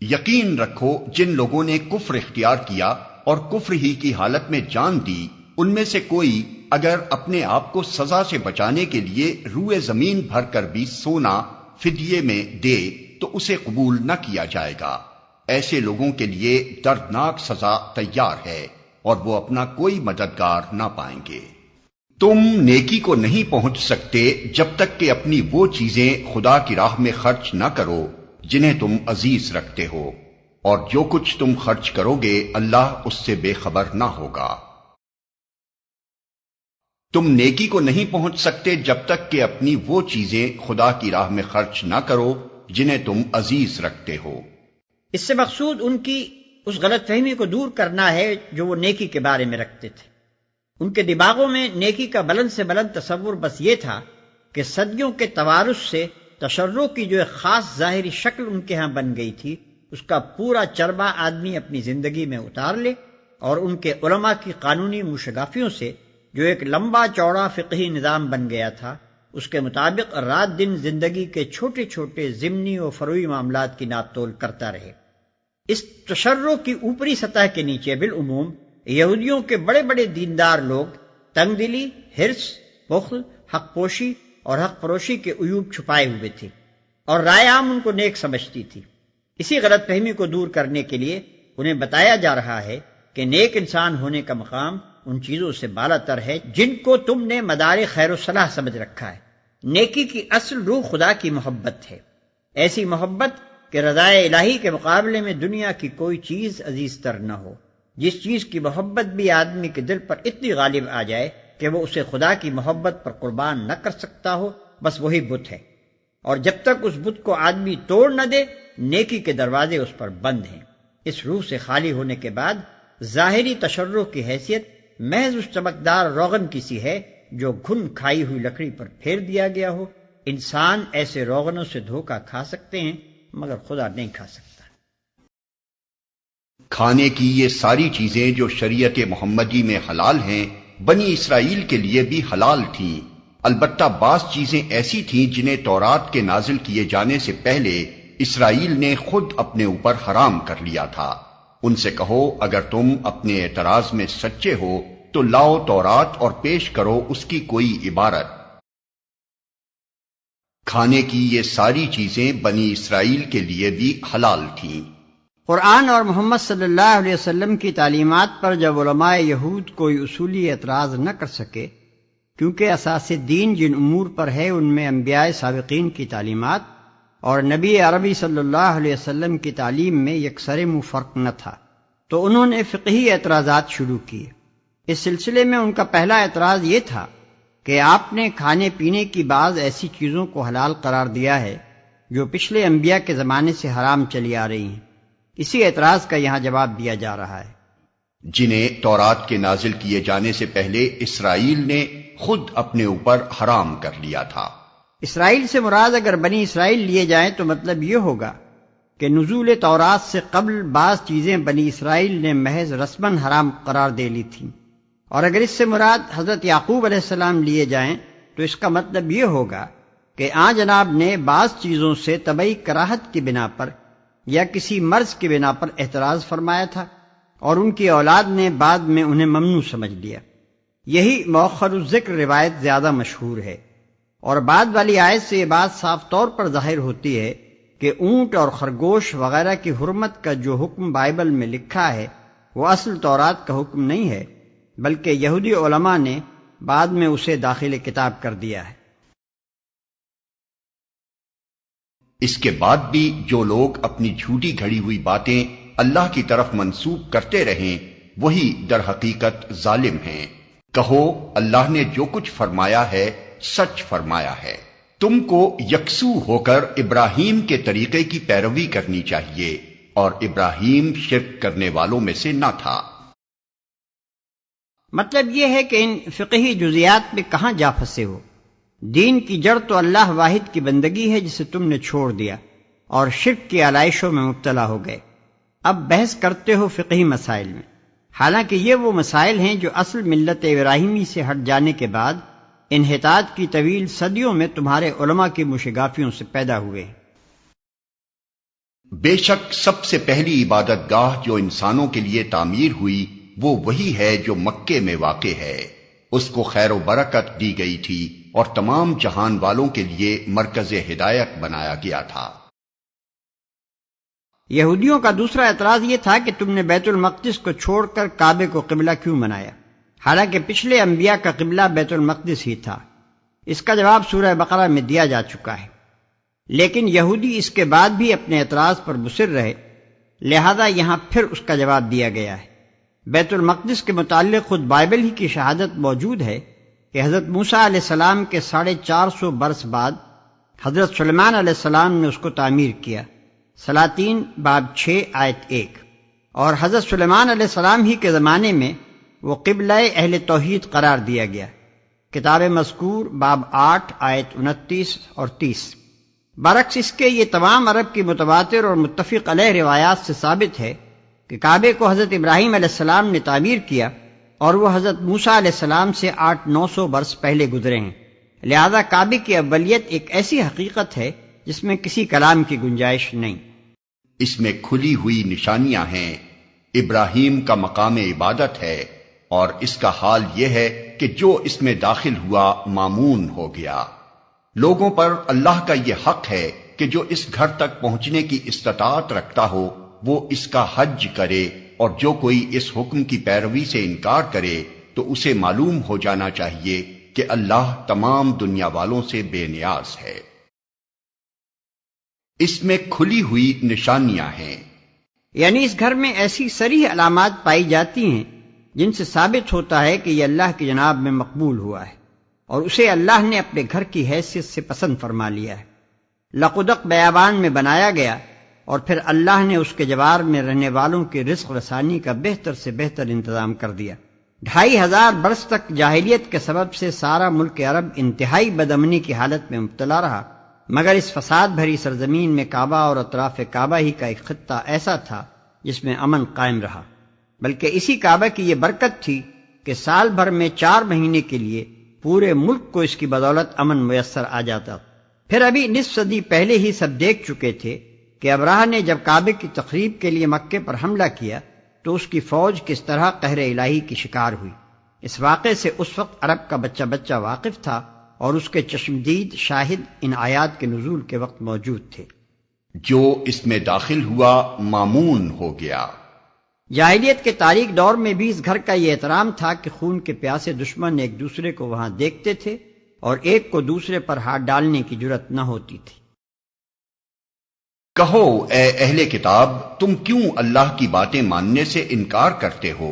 یقین رکھو جن لوگوں نے کفر اختیار کیا اور کفر ہی کی حالت میں جان دی، ان میں سے کوئی اگر اپنے آپ کو سزا سے بچانے کے لیے روئے زمین بھر کر بھی سونا فدیے میں دے تو اسے قبول نہ کیا جائے گا۔ ایسے لوگوں کے لیے دردناک سزا تیار ہے اور وہ اپنا کوئی مددگار نہ پائیں گے۔ تم نیکی کو نہیں پہنچ سکتے جب تک کہ اپنی وہ چیزیں خدا کی راہ میں خرچ نہ کرو جنہیں تم عزیز رکھتے ہو، اور جو کچھ تم خرچ کرو گے اللہ اس سے بے خبر نہ ہوگا۔ تم نیکی کو نہیں پہنچ سکتے جب تک کہ اپنی وہ چیزیں خدا کی راہ میں خرچ نہ کرو جنہیں تم عزیز رکھتے ہو۔ اس سے مقصود ان کی اس غلط فہمی کو دور کرنا ہے جو وہ نیکی کے بارے میں رکھتے تھے۔ ان کے دماغوں میں نیکی کا بلند سے بلند تصور بس یہ تھا کہ صدیوں کے توارث سے تشرع کی جو ایک خاص ظاہری شکل ان کے ہاں بن گئی تھی، اس کا پورا چربہ آدمی اپنی زندگی میں اتار لے، اور ان کے علماء کی قانونی موشگافیوں سے جو ایک لمبا چوڑا فقہی نظام بن گیا تھا، اس کے مطابق رات دن زندگی کے چھوٹے چھوٹے ضمنی و فروعی معاملات کی ناپ تول کرتا رہے۔ اس تشرع کی اوپری سطح کے نیچے بالعموم یہودیوں کے بڑے بڑے دیندار لوگ تنگ دلی، حرص، بخل، حق پوشی اور حق فروشی کے عیوب چھپائے ہوئے تھے، اور رائے عام ان کو نیک سمجھتی تھی۔ اسی غلط فہمی کو دور کرنے کے لیے انہیں بتایا جا رہا ہے کہ نیک انسان ہونے کا مقام ان چیزوں سے بالا تر ہے جن کو تم نے مدار خیر و صلاح سمجھ رکھا ہے۔ نیکی کی اصل روح خدا کی محبت ہے، ایسی محبت کہ رضائے الہی کے مقابلے میں دنیا کی کوئی چیز عزیز تر نہ ہو۔ جس چیز کی محبت بھی آدمی کے دل پر اتنی غالب آ جائے کہ وہ اسے خدا کی محبت پر قربان نہ کر سکتا ہو، بس وہی بت ہے، اور جب تک اس بت کو آدمی توڑ نہ دے نیکی کے دروازے اس پر بند ہیں۔ اس روح سے خالی ہونے کے بعد ظاہری تشرع کی حیثیت محض اس چمکدار روغن کی سی ہے جو گھن کھائی ہوئی لکڑی پر پھیر دیا گیا ہو۔ انسان ایسے روغنوں سے دھوکہ کھا سکتے ہیں مگر خدا نہیں کھا سکتا۔ کھانے کی یہ ساری چیزیں جو شریعت محمدی میں حلال ہیں بنی اسرائیل کے لیے بھی حلال تھیں، البتہ بعض چیزیں ایسی تھیں جنہیں تورات کے نازل کیے جانے سے پہلے اسرائیل نے خود اپنے اوپر حرام کر لیا تھا۔ ان سے کہو اگر تم اپنے اعتراض میں سچے ہو تو لاؤ تورات اور پیش کرو اس کی کوئی عبارت۔ کھانے کی یہ ساری چیزیں بنی اسرائیل کے لیے بھی حلال تھیں۔ قرآن اور محمد صلی اللہ علیہ وسلم کی تعلیمات پر جب علماء یہود کوئی اصولی اعتراض نہ کر سکے، کیونکہ اساس دین جن امور پر ہے ان میں انبیاء سابقین کی تعلیمات اور نبی عربی صلی اللہ علیہ وسلم کی تعلیم میں یکسر منہ فرق نہ تھا، تو انہوں نے فقہی اعتراضات شروع کیے۔ اس سلسلے میں ان کا پہلا اعتراض یہ تھا کہ آپ نے کھانے پینے کی بعض ایسی چیزوں کو حلال قرار دیا ہے جو پچھلے انبیاء کے زمانے سے حرام چلی آ رہی ہیں۔ اسی اعتراض کا یہاں جواب دیا جا رہا ہے۔ جنہیں تورات کے نازل کیے جانے سے پہلے اسرائیل نے خود اپنے اوپر حرام کر لیا تھا۔ اسرائیل سے مراد اگر بنی اسرائیل لیے جائیں تو مطلب یہ ہوگا کہ نزول تورات سے قبل بعض چیزیں بنی اسرائیل نے محض رسماً حرام قرار دے لی تھیں، اور اگر اس سے مراد حضرت یعقوب علیہ السلام لیے جائیں تو اس کا مطلب یہ ہوگا کہ آن جناب نے بعض چیزوں سے طبعی کراہت کی بنا پر یا کسی مرض کی بنا پر اعتراض فرمایا تھا، اور ان کی اولاد نے بعد میں انہیں ممنوع سمجھ لیا۔ یہی مؤخر الذکر روایت زیادہ مشہور ہے، اور بعد والی آیت سے یہ بات صاف طور پر ظاہر ہوتی ہے کہ اونٹ اور خرگوش وغیرہ کی حرمت کا جو حکم بائبل میں لکھا ہے وہ اصل تورات کا حکم نہیں ہے، بلکہ یہودی علماء نے بعد میں اسے داخل کتاب کر دیا ہے۔ اس کے بعد بھی جو لوگ اپنی جھوٹی گھڑی ہوئی باتیں اللہ کی طرف منسوب کرتے رہیں وہی در حقیقت ظالم ہیں۔ کہو اللہ نے جو کچھ فرمایا ہے سچ فرمایا ہے۔ تم کو یکسو ہو کر ابراہیم کے طریقے کی پیروی کرنی چاہیے، اور ابراہیم شرک کرنے والوں میں سے نہ تھا۔ مطلب یہ ہے کہ ان فقہی جزیات میں کہاں جا پھنسے ہو؟ دین کی جڑ تو اللہ واحد کی بندگی ہے جسے تم نے چھوڑ دیا اور شرک کی علائشوں میں مبتلا ہو گئے۔ اب بحث کرتے ہو فقہی مسائل میں، حالانکہ یہ وہ مسائل ہیں جو اصل ملت ابراہیمی سے ہٹ جانے کے بعد انحطاط کی طویل صدیوں میں تمہارے علماء کی مشگافیوں سے پیدا ہوئے۔ بے شک سب سے پہلی عبادت گاہ جو انسانوں کے لیے تعمیر ہوئی وہ وہی ہے جو مکے میں واقع ہے. اس کو خیر و برکت دی گئی تھی اور تمام جہان والوں کے لیے مرکز ہدایت بنایا گیا تھا. یہودیوں کا دوسرا اعتراض یہ تھا کہ تم نے بیت المقدس کو چھوڑ کر کعبے کو قبلہ کیوں بنایا، حالانکہ پچھلے انبیاء کا قبلہ بیت المقدس ہی تھا. اس کا جواب سورہ بقرہ میں دیا جا چکا ہے، لیکن یہودی اس کے بعد بھی اپنے اعتراض پر مصر رہے، لہذا یہاں پھر اس کا جواب دیا گیا ہے. بیت المقدس کے متعلق خود بائبل ہی کی شہادت موجود ہے کہ حضرت موسیٰ علیہ السلام کے 450 برس بعد حضرت سلیمان علیہ السلام نے اس کو تعمیر کیا. سلاطین باب 6 آیت 1. اور حضرت سلیمان علیہ السلام ہی کے زمانے میں وہ قبلہ اہل توحید قرار دیا گیا. کتاب مذکور باب 8 آیت 29 اور 30. برعکس اس کے یہ تمام عرب کی متواتر اور متفق علیہ روایات سے ثابت ہے کہ کعبے کو حضرت ابراہیم علیہ السلام نے تعمیر کیا اور وہ حضرت موسیٰ علیہ السلام سے 800-900 برس پہلے گزرے ہیں. لہذا کعبے کی اولیت ایک ایسی حقیقت ہے جس میں کسی کلام کی گنجائش نہیں. اس میں کھلی ہوئی نشانیاں ہیں. ابراہیم کا مقام عبادت ہے اور اس کا حال یہ ہے کہ جو اس میں داخل ہوا مامون ہو گیا. لوگوں پر اللہ کا یہ حق ہے کہ جو اس گھر تک پہنچنے کی استطاعت رکھتا ہو وہ اس کا حج کرے، اور جو کوئی اس حکم کی پیروی سے انکار کرے تو اسے معلوم ہو جانا چاہیے کہ اللہ تمام دنیا والوں سے بے نیاز ہے. اس میں کھلی ہوئی نشانیاں ہیں، یعنی اس گھر میں ایسی صریح علامات پائی جاتی ہیں جن سے ثابت ہوتا ہے کہ یہ اللہ کی جناب میں مقبول ہوا ہے اور اسے اللہ نے اپنے گھر کی حیثیت سے پسند فرما لیا ہے. لقدق بیابان میں بنایا گیا اور پھر اللہ نے اس کے جوار میں رہنے والوں کی رزق رسانی کا بہتر سے بہتر انتظام کر دیا. 2500 برس تک جاہلیت کے سبب سے سارا ملک عرب انتہائی بدامنی کی حالت میں مبتلا رہا، مگر اس فساد بھری سرزمین میں کعبہ اور اطراف کعبہ ہی کا ایک خطہ ایسا تھا جس میں امن قائم رہا. بلکہ اسی کعبہ کی یہ برکت تھی کہ سال بھر میں 4 مہینے کے لیے پورے ملک کو اس کی بدولت امن میسر آ جاتا. پھر ابھی نصف صدی پہلے ہی سب دیکھ چکے تھے کہ ابراہ نے جب کعبے کی تخریب کے لیے مکے پر حملہ کیا تو اس کی فوج کس طرح قہر الہی کی شکار ہوئی. اس واقعے سے اس وقت عرب کا بچہ بچہ واقف تھا اور اس کے چشمدید شاہد ان آیات کے نزول کے وقت موجود تھے. جو اس میں داخل ہوا مامون ہو گیا. جاہلیت کے تاریک دور میں بھی اس گھر کا یہ احترام تھا کہ خون کے پیاسے دشمن ایک دوسرے کو وہاں دیکھتے تھے اور ایک کو دوسرے پر ہاتھ ڈالنے کی جرت نہ ہوتی تھی. کہو اے اہل کتاب، تم کیوں اللہ کی باتیں ماننے سے انکار کرتے ہو؟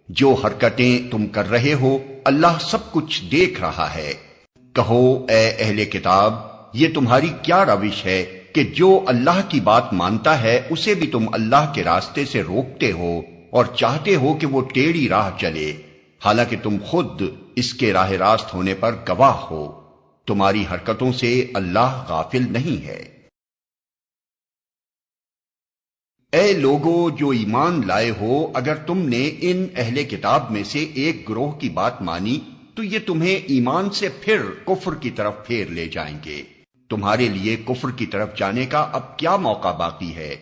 جو حرکتیں تم کر رہے ہو اللہ سب کچھ دیکھ رہا ہے. کہو اے اہل کتاب، یہ تمہاری کیا روش ہے کہ جو اللہ کی بات مانتا ہے اسے بھی تم اللہ کے راستے سے روکتے ہو اور چاہتے ہو کہ وہ ٹیڑھی راہ چلے، حالانکہ تم خود اس کے راہ راست ہونے پر گواہ ہو. تمہاری حرکتوں سے اللہ غافل نہیں ہے. اے لوگو جو ایمان لائے ہو، اگر تم نے ان اہل کتاب میں سے ایک گروہ کی بات مانی تو یہ تمہیں ایمان سے پھر کفر کی طرف پھیر لے جائیں گے. تمہارے لیے کفر کی طرف جانے کا اب کیا موقع باقی ہے؟